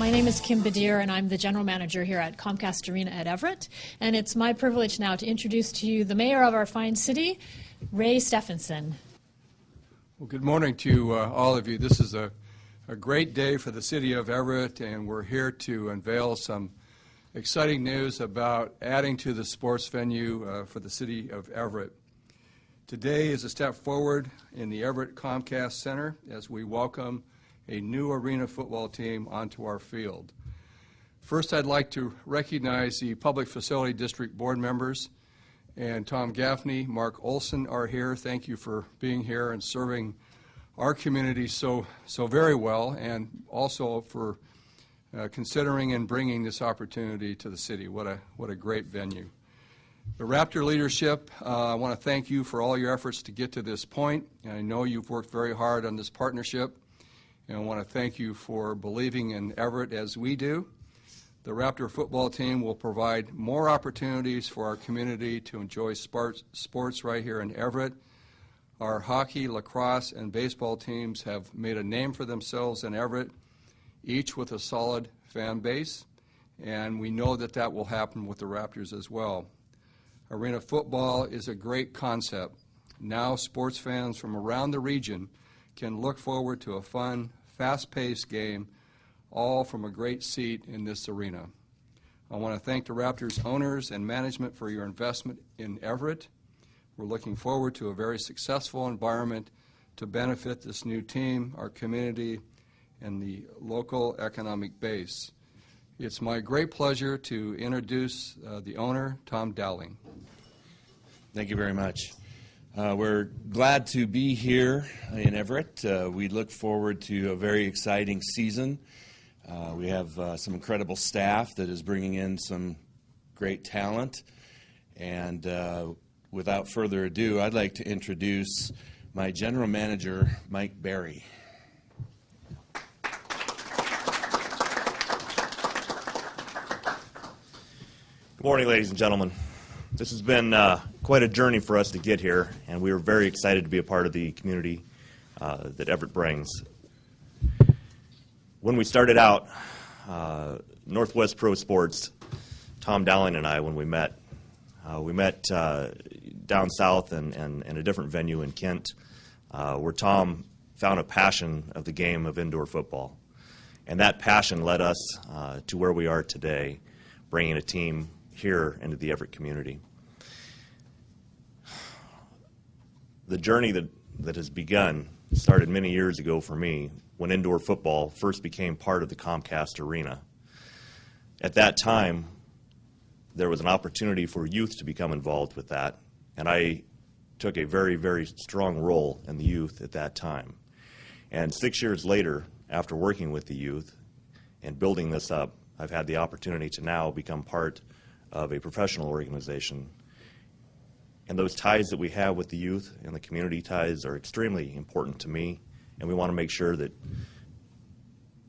My name is Kim Badir, and I'm the general manager here at Comcast Arena at Everett. And it's my privilege now to introduce to you the mayor of our fine city, Ray Stephenson. Well, good morning to all of you. This is a great day for the city of Everett, and we're here to unveil some exciting news about adding to the sports venue for the city of Everett. Today is a step forward in the Everett Comcast Center as we welcome a new arena football team onto our field. First, I'd like to recognize the Public Facility District board members, and Tom Gaffney, Mark Olson are here. Thank you for being here and serving our community so very well, and also for considering and bringing this opportunity to the city. What a great venue. The Raptor leadership, I want to thank you for all your efforts to get to this point. And I know you've worked very hard on this partnership, and I want to thank you for believing in Everett as we do. The Raptor football team will provide more opportunities for our community to enjoy sports right here in Everett. Our hockey, lacrosse, and baseball teams have made a name for themselves in Everett, each with a solid fan base, and we know that that will happen with the Raptors as well. Arena football is a great concept. Now sports fans from around the region can look forward to a fun, fast-paced game, all from a great seat in this arena. I want to thank the Raptors owners and management for your investment in Everett. We're looking forward to a very successful environment to benefit this new team, our community, and the local economic base. It's my great pleasure to introduce the owner, Tom Dowling. Thank you very much. We're glad to be here in Everett. We look forward to a very exciting season. We have some incredible staff that is bringing in some great talent. And without further ado, I'd like to introduce my general manager, Mike Berry. Good morning, ladies and gentlemen. This has been quite a journey for us to get here, and we are very excited to be a part of the community that Everett brings. When we started out, Northwest Pro Sports, Tom Dowling and I, when we met down south and a different venue in Kent, where Tom found a passion of the game of indoor football. And that passion led us to where we are today, bringing a team here into the Everett community. The journey that has begun started many years ago for me when indoor football first became part of the Comcast Arena. At that time, there was an opportunity for youth to become involved with that, and I took a very, very strong role in the youth at that time. And 6 years later, after working with the youth and building this up, I've had the opportunity to now become part of a professional organization. And those ties that we have with the youth and the community ties are extremely important to me, and we want to make sure that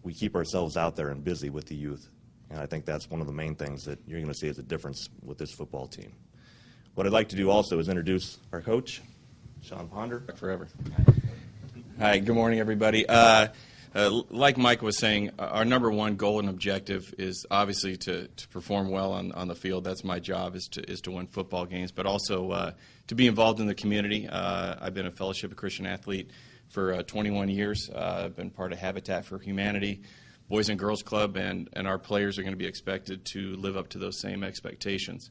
we keep ourselves out there and busy with the youth. And I think that's one of the main things that you're going to see as a difference with this football team. What I'd like to do also is introduce our coach, Sean Ponder. Forever. Hi, good morning, everybody. Like Mike was saying, our number one goal and objective is obviously to perform well on the field. That's my job, is to win football games, but also to be involved in the community. I've been a Fellowship of Christian Athlete for 21 years. I've been part of Habitat for Humanity, Boys and Girls Club, and our players are going to be expected to live up to those same expectations.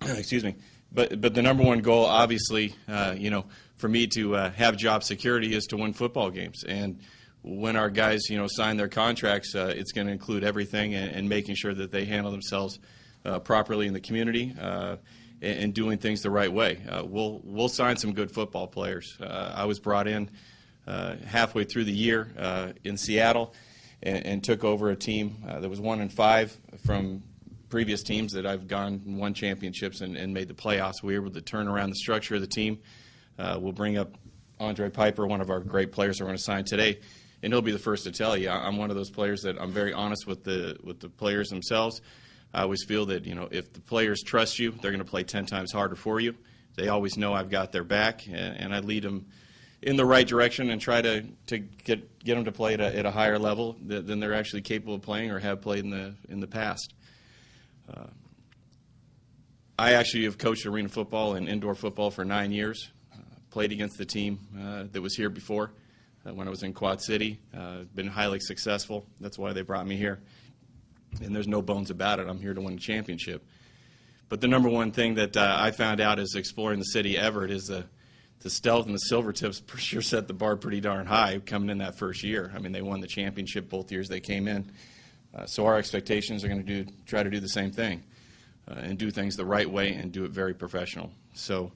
Excuse me. But the number one goal, obviously, for me to have job security is to win football games. And when our guys, sign their contracts, it's going to include everything and making sure that they handle themselves properly in the community and doing things the right way. We'll sign some good football players. I was brought in halfway through the year in Seattle and took over a team that was 1-5 from previous teams that I've gone and won championships and made the playoffs. We were able to turn around the structure of the team. We'll bring up Andre Piper, one of our great players that we're going to sign today. And he'll be the first to tell you, I'm one of those players that I'm very honest with the players themselves. I always feel that, if the players trust you, they're going to play 10 times harder for you. They always know I've got their back, and I lead them in the right direction and try to get them to play at a higher level than they're actually capable of playing or have played in the past. I actually have coached arena football and indoor football for 9 years. Played against the team that was here before when I was in Quad City. Been highly successful. That's why they brought me here. And there's no bones about it. I'm here to win a championship. But the number one thing that I found out is exploring the city of Everett is the Stealth and the Silvertips sure set the bar pretty darn high coming in that first year. I mean, they won the championship both years they came in. So our expectations are going to try to do the same thing and do things the right way and do it very professional. So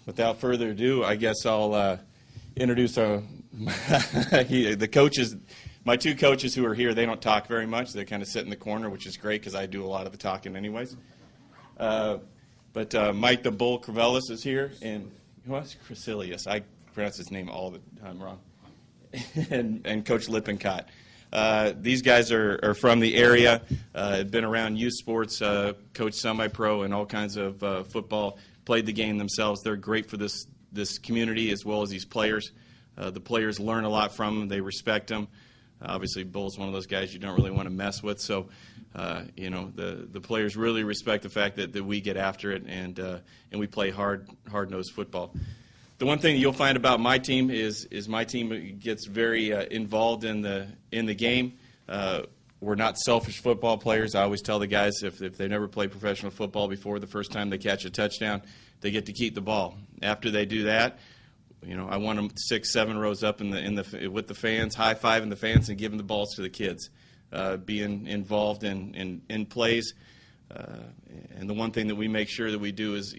without further ado, I guess I'll introduce the coaches. My two coaches who are here, they don't talk very much. They kind of sit in the corner, which is great because I do a lot of the talking anyways. But Mike the Bull Crevelis is here, and what's Crecilius? I pronounce his name all the time wrong. and Coach Lippincott. These guys are from the area, have been around youth sports, coached semi-pro and all kinds of football, played the game themselves. They're great for this community as well as these players. The players learn a lot from them. They respect them. Obviously, Bull's one of those guys you don't really want to mess with. So, the players really respect the fact that we get after it and we play hard-nosed football. The one thing you'll find about my team is my team gets very involved in the game. We're not selfish football players. I always tell the guys if they never played professional football before, the first time they catch a touchdown, they get to keep the ball. After they do that, I want them 6, 7 rows up with the fans, high-fiving the fans and giving the balls to the kids, being involved in plays. And the one thing that we make sure that we do is,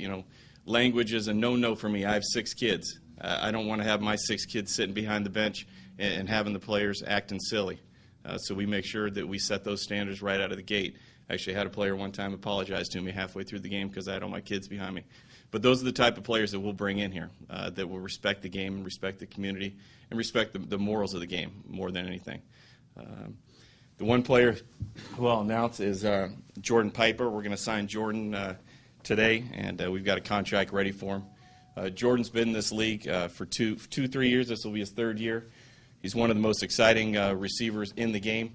language is a no-no for me. I have 6 kids. I don't want to have my 6 kids sitting behind the bench and having the players acting silly. So we make sure that we set those standards right out of the gate. Actually, I had a player one time apologize to me halfway through the game because I had all my kids behind me. But those are the type of players that we'll bring in here, that will respect the game and respect the community and respect the morals of the game more than anything. The one player who I'll announce is Jordan Piper. We're going to sign Jordan today, and we've got a contract ready for him. Jordan's been in this league for 3 years. This will be his 3rd year. He's one of the most exciting receivers in the game.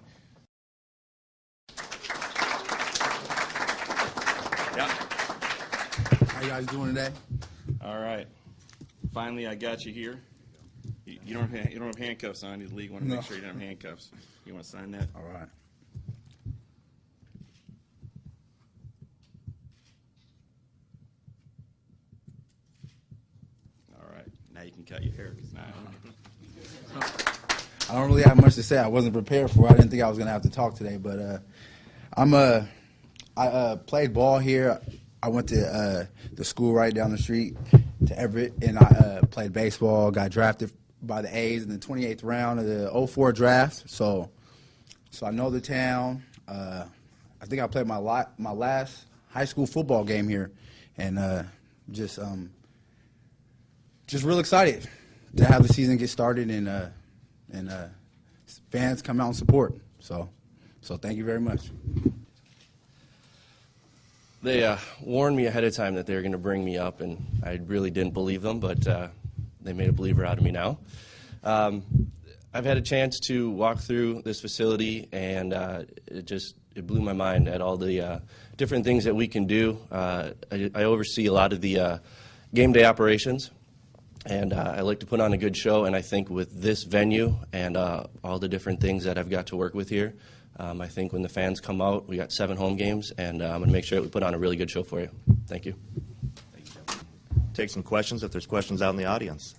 How you guys doing today? All right. Finally, I got you here. You don't have handcuffs on. The league want to make sure you don't have handcuffs. You want to sign that? All right. All right. Now you can cut your hair. I don't really have much to say. I wasn't prepared for it. I didn't think I was going to have to talk today, but I played ball here. I went to the school right down the street to Everett, and I played baseball, got drafted by the A's in the 28th round of the 04 draft. So I know the town. I think I played my last high school football game here, and just real excited to have the season get started and fans come out and support. So thank you very much. They warned me ahead of time that they were going to bring me up, and I really didn't believe them, but they made a believer out of me now. I've had a chance to walk through this facility, and it blew my mind at all the different things that we can do. I oversee a lot of the game day operations, and I like to put on a good show, and I think with this venue and all the different things that I've got to work with here, I think when the fans come out, we got 7 home games, and I'm going to make sure that we put on a really good show for you. Thank you. Take some questions if there's questions out in the audience.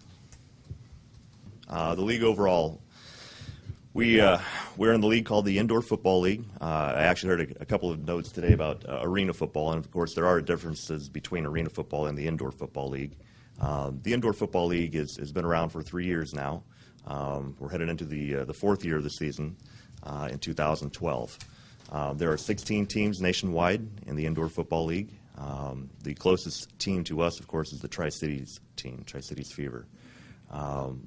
The league overall, we're in the league called the Indoor Football League. I actually heard a couple of notes today about arena football, and of course there are differences between arena football and the Indoor Football League. The Indoor Football League has been around for 3 years now. We're headed into the 4th year of the season. In 2012. There are 16 teams nationwide in the Indoor Football League. The closest team to us, of course, is the Tri-Cities team, Tri-Cities Fever.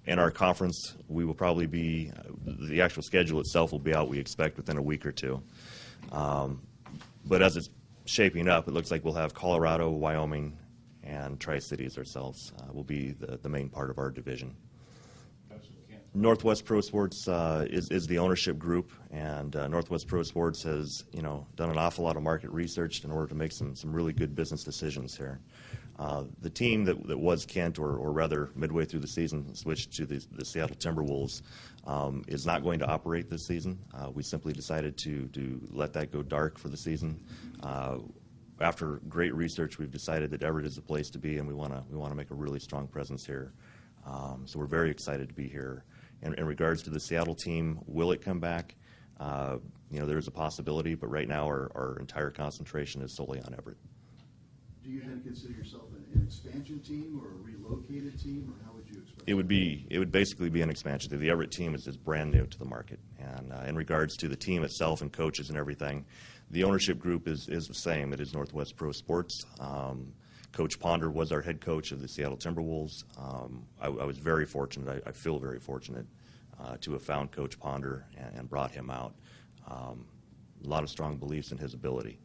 In our conference, we will probably be, the actual schedule itself will be out, we expect, within a week or 2. But as it's shaping up, it looks like we'll have Colorado, Wyoming, and Tri-Cities ourselves will be the main part of our division. Northwest Pro Sports is the ownership group, and Northwest Pro Sports has, done an awful lot of market research in order to make some really good business decisions here. The team that was Kent, or rather midway through the season, switched to the Seattle Timberwolves, is not going to operate this season. We simply decided to let that go dark for the season. After great research, we've decided that Everett is the place to be, and we want to make a really strong presence here. So we're very excited to be here. And in regards to the Seattle team, will it come back? There's a possibility, but right now our entire concentration is solely on Everett. Do you then consider yourself an expansion team or a relocated team, or how would you express It would basically be an expansion. The Everett team is brand new to the market, and in regards to the team itself and coaches and everything, the ownership group is the same. It is Northwest Pro Sports. Coach Ponder was our head coach of the Seattle Timberwolves. I was very fortunate. I feel very fortunate to have found Coach Ponder and brought him out. A lot of strong beliefs in his ability.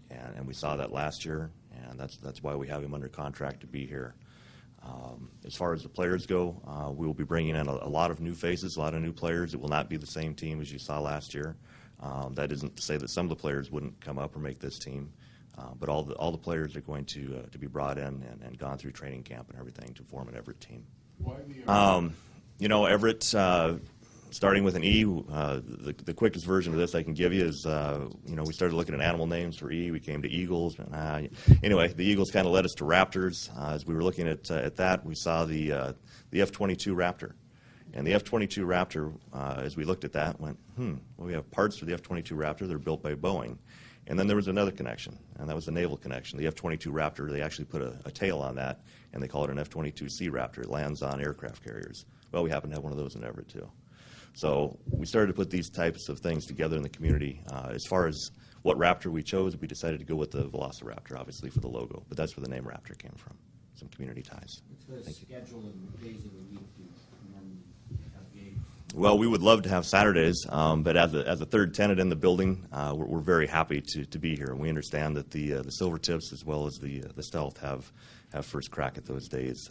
And we saw that last year, and that's why we have him under contract to be here. As far as the players go, we will be bringing in a lot of new faces, a lot of new players. It will not be the same team as you saw last year. That isn't to say that some of the players wouldn't come up or make this team, but all the players are going to be brought in and gone through training camp and everything to form an Everett team. Everett, starting with an E, the quickest version of this I can give you is, we started looking at animal names for E. We came to Eagles. Anyway, the Eagles kind of led us to Raptors. As we were looking at that, we saw the F-22 Raptor. And the F-22 Raptor, as we looked at that, went, well, we have parts for the F-22 Raptor. They're built by Boeing. And then there was another connection, and that was the naval connection. The F-22 Raptor, they actually put a tail on that, and they call it an F-22C Raptor. It lands on aircraft carriers. Well, we happen to have one of those in Everett, too. So we started to put these types of things together in the community. As far as what Raptor we chose, we decided to go with the Velociraptor, obviously, for the logo. But that's where the name Raptor came from, some community ties. What's the schedule and days of the week to have games? Well, we would love to have Saturdays, but as a third tenant in the building, we're very happy to be here. We understand that the Silvertips as well as the Stealth have first crack at those days.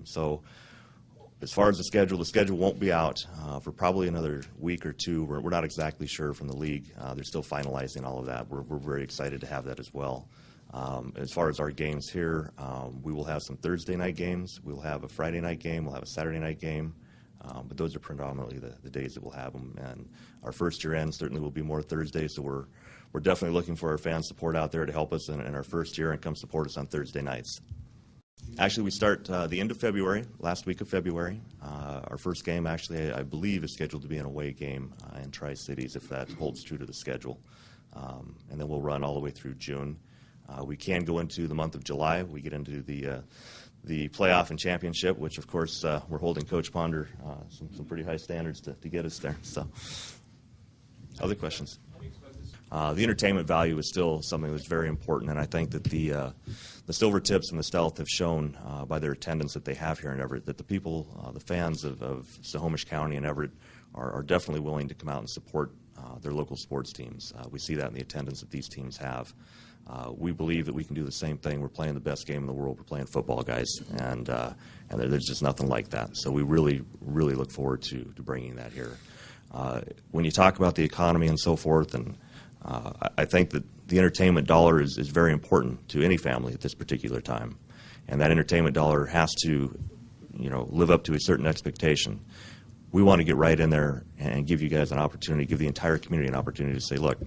So as far as the schedule won't be out for probably another week or two. We're not exactly sure from the league. They're still finalizing all of that. We're very excited to have that as well. As far as our games here, we will have some Thursday night games. We'll have a Friday night game. We'll have a Saturday night game. But those are predominantly the days that we'll have them. And our first year end certainly will be more Thursdays, so we're definitely looking for our fan support out there to help us in our first year and come support us on Thursday nights. Actually, we start the end of February, last week of February. Our first game, actually, I believe, is scheduled to be an away game in Tri-Cities, if that holds true to the schedule. And then we'll run all the way through June. We can go into the month of July. We get into the playoff and championship, which, of course, we're holding Coach Ponder some pretty high standards to get us there. So, other questions? The entertainment value is still something that's very important, and I think that the Silvertips and the Stealth have shown by their attendance that they have here in Everett that the people, the fans of Snohomish County and Everett are definitely willing to come out and support their local sports teams. We see that in the attendance that these teams have. We believe that we can do the same thing. We're playing the best game in the world. We're playing football, guys, and there's just nothing like that. So we really, really look forward to bringing that here. When you talk about the economy and so forth, and I think that the entertainment dollar is very important to any family at this particular time, and that entertainment dollar has to, live up to a certain expectation. We want to get right in there and give you guys an opportunity, give the entire community an opportunity to say, look,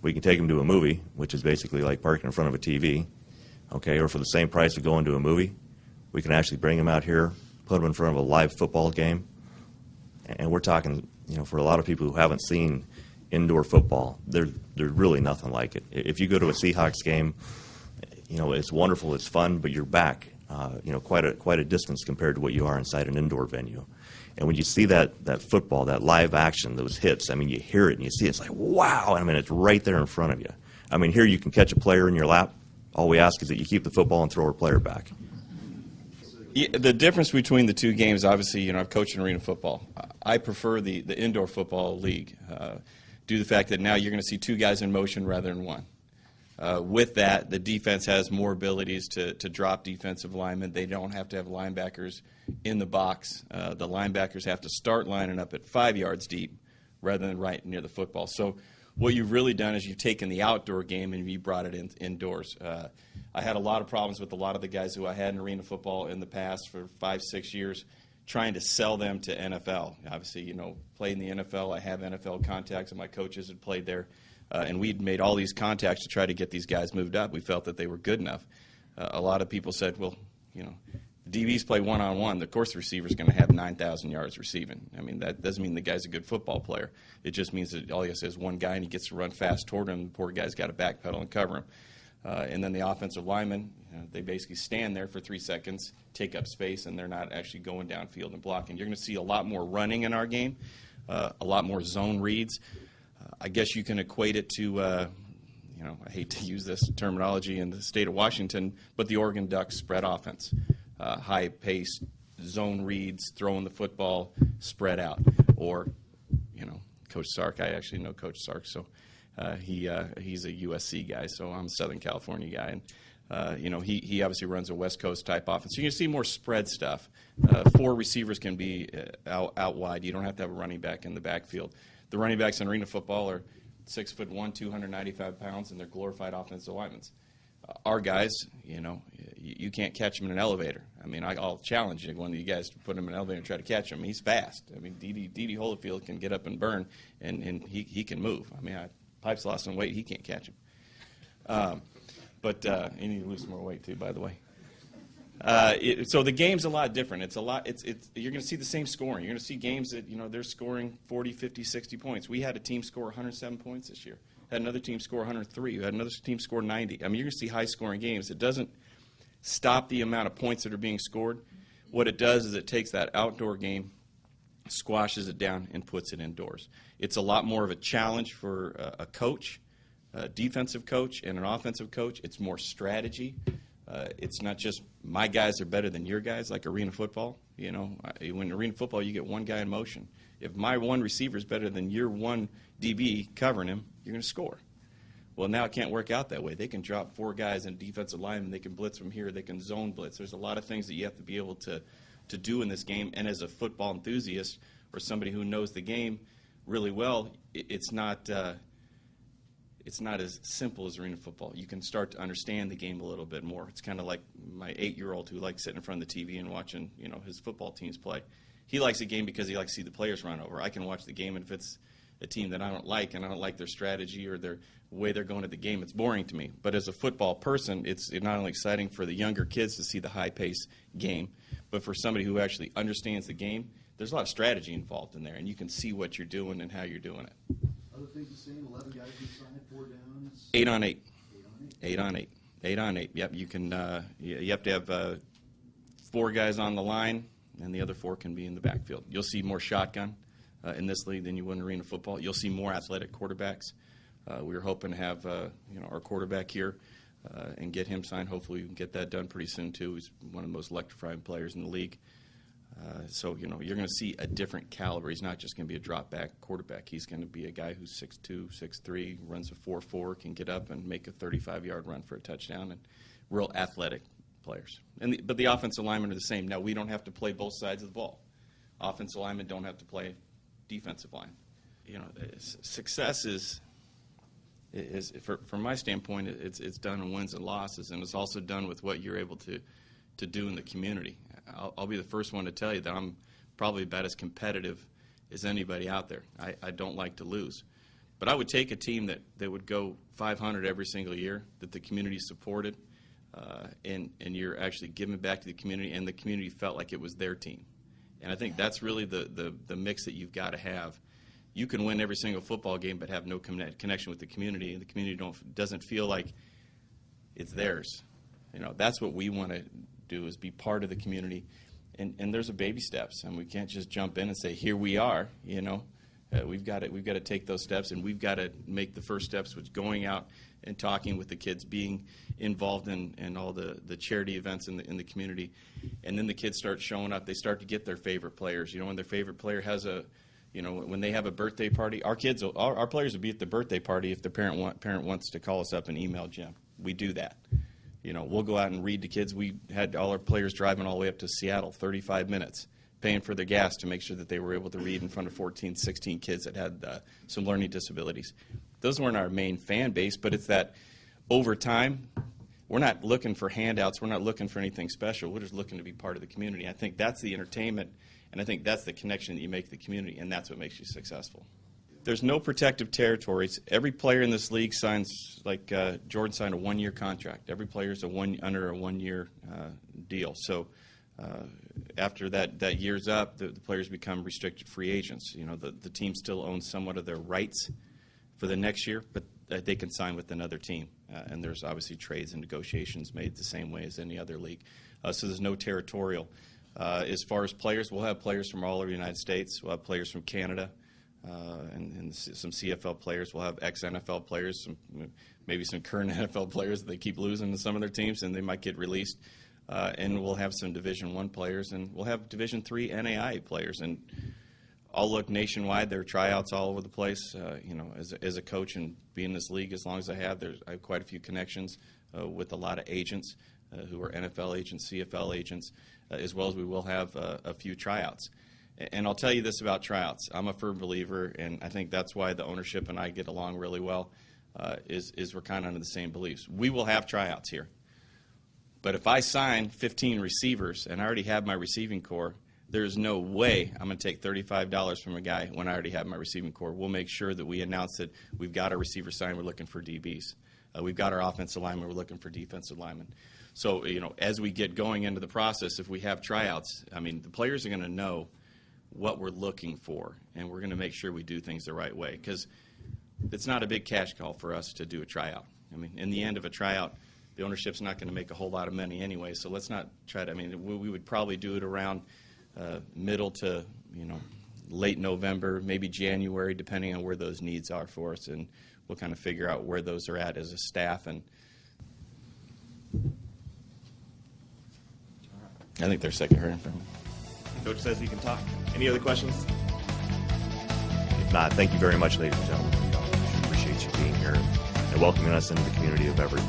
we can take them to a movie, which is basically like parking in front of a TV, okay, or for the same price of going to a movie, we can actually bring them out here, put them in front of a live football game, and we're talking, for a lot of people who haven't seen indoor football, there's really nothing like it. If you go to a Seahawks game, it's wonderful, it's fun, but you're back, quite a distance compared to what you are inside an indoor venue. And when you see that football, that live action, those hits, you hear it and you see it, it's like, wow, it's right there in front of you. Here you can catch a player in your lap. All we ask is that you keep the football and throw our player back. Yeah, the difference between the two games, obviously, I've coached in arena football. I prefer the indoor football league due to the fact that now you're going to see two guys in motion rather than one. With that, the defense has more abilities to drop defensive linemen. They don't have to have linebackers in the box. The linebackers have to start lining up at 5 yards deep rather than right near the football. So what you've really done is you've taken the outdoor game and you brought it indoors. I had a lot of problems with a lot of the guys who I had in arena football in the past for 5-6 years, trying to sell them to NFL. Obviously, played in the NFL. I have NFL contacts, and my coaches had played there. And we'd made all these contacts to try to get these guys moved up. We felt that they were good enough. A lot of people said, well, DBs play one-on-one. Of course the receiver's going to have 9,000 yards receiving. I mean, that doesn't mean the guy's a good football player. It just means that all he has to is one guy, and he gets to run fast toward him. The poor guy's got to backpedal and cover him. And then the offensive linemen, they basically stand there for 3 seconds, take up space, and they're not actually going downfield and blocking. You're going to see a lot more running in our game, a lot more zone reads. I guess you can equate it to, I hate to use this terminology in the state of Washington, but the Oregon Ducks spread offense. High pace, zone reads, throwing the football, spread out. Or, Coach Sark, I actually know Coach Sark, so he's a USC guy, so I'm a Southern California guy. And, he obviously runs a West Coast type offense. So you're going to see more spread stuff. 4 receivers can be out wide. You don't have to have a running back in the backfield. The running backs in arena football are 6'1", 295 pounds, and they're glorified offensive linemen. Our guys, you can't catch him in an elevator. I mean, I'll challenge one of you guys to put him in an elevator and try to catch him. He's fast. I mean, D.D. Holyfield can get up and burn, and he can move. I mean, Pipe's lost some weight. He can't catch him. But he needs to lose some more weight, too, by the way. So the game's a lot different. You're going to see the same scoring. You're going to see games that, they're scoring 40, 50, 60 points. We had a team score 107 points this year. Had another team score 103. We had another team score 90. I mean, you're going to see high-scoring games. It doesn't stop the amount of points that are being scored. What it does is it takes that outdoor game, squashes it down, and puts it indoors. It's a lot more of a challenge for a coach, a defensive coach, and an offensive coach. It's more strategy. It's not just my guys are better than your guys, like arena football. When arena football, you get one guy in motion. If my one receiver is better than your one DB covering him, you're going to score. Well, now it can't work out that way. They can drop 4 guys in defensive linemen. They can blitz from here. They can zone blitz. There's a lot of things that you have to be able to do in this game. And as a football enthusiast or somebody who knows the game really well, it's not as simple as arena football. You can start to understand the game a little bit more. It's kind of like my 8-year-old who likes sitting in front of the TV and watching, his football teams play. He likes the game because he likes to see the players run over. I can watch the game, and if it's a team that I don't like and I don't like their strategy or their way they're going at the game, it's boring to me. But as a football person, it's not only exciting for the younger kids to see the high-paced game, but for somebody who actually understands the game, there's a lot of strategy involved in there, and you can see what you're doing and how you're doing it. Other things the same, 11 guys inside, 4 downs? 8 on 8. 8 on 8. 8 on 8. Yep, you can. You have to have 4 guys on the line, and the other 4 can be in the backfield. You'll see more shotgun in this league than you would in arena football. You'll see more athletic quarterbacks. We were hoping to have our quarterback here and get him signed. Hopefully we can get that done pretty soon, too. He's one of the most electrifying players in the league. So, you're going to see a different caliber. He's not just going to be a drop-back quarterback. He's going to be a guy who's 6'2", 6'3", runs a 4.4, can get up and make a 35-yard run for a touchdown, and real athletic players. But the offensive linemen are the same. Now, we don't have to play both sides of the ball. Offensive linemen don't have to play defensive line. Success is from my standpoint, it's done in wins and losses, and it's also done with what you're able to do in the community. I'll be the first one to tell you that I'm probably about as competitive as anybody out there. I don't like to lose. But I would take a team that would go 500 every single year, that the community supported, and you're actually giving back to the community, and the community felt like it was their team. And I think that's really the mix that you've got to have. You can win every single football game but have no connection with the community, and the community doesn't feel like it's theirs. That's what we want to do, is be part of the community. And there's baby steps, and we can't just jump in and say, here we are. We've got to take those steps, and we've got to make the first steps, which going out and talking with the kids, being involved in all the charity events in the community. And then the kids start showing up. They start to get their favorite players. When their favorite player has a You know, when they have a birthday party, our players will be at the birthday party if the parent wants to call us up and email Jim. We do that. You know, we'll go out and read to kids. We had all our players driving all the way up to Seattle, 35 minutes, paying for their gas to make sure that they were able to read in front of 14, 16 kids that had some learning disabilities. Those weren't our main fan base, but it's that over time, we're not looking for handouts. We're not looking for anything special. We're just looking to be part of the community. I think that's the entertainment, and I think that's the connection that you make to the community, and that's what makes you successful. There's no protective territories. Every player in this league signs, like Jordan signed a one-year contract. Every player is under a one-year deal. So after that year's up, the players become restricted free agents. You know, the team still owns somewhat of their rights for the next year, but they can sign with another team. And there's obviously trades and negotiations made the same way as any other league. So there's no territorial. As far as players, we'll have players from all over the United States. We'll have players from Canada. And some CFL players. We'll have ex-NFL players, maybe some current NFL players that they keep losing to some of their teams, and they might get released. And we'll have some Division I players, and we'll have Division III NAIA players. And I'll look nationwide. There are tryouts all over the place. You know, as a coach and being in this league as long as I have quite a few connections with a lot of agents who are NFL agents, CFL agents, as well as we will have a few tryouts. And I'll tell you this about tryouts. I'm a firm believer, and I think that's why the ownership and I get along really well, is we're kind of under the same beliefs. We will have tryouts here. But if I sign 15 receivers and I already have my receiving core, there's no way I'm going to take $35 from a guy when I already have my receiving core. We'll make sure that we announce that we've got our receiver signed, we're looking for DBs. We've got our offensive linemen, we're looking for defensive linemen. So, you know, as we get going into the process, if we have tryouts, I mean, the players are going to know what we're looking for, and we're going to make sure we do things the right way, because it's not a big cash call for us to do a tryout. I mean, in the end of a tryout, the ownership's not going to make a whole lot of money anyway, so let's not try to, I mean, we would probably do it around middle to, you know, late November, maybe January, depending on where those needs are for us, and we'll kind of figure out where those are at as a staff. And I think they're sick of hearing from me. Coach says he can talk. Any other questions? If not, thank you very much, ladies and gentlemen. We appreciate you being here and welcoming us into the community of Everett.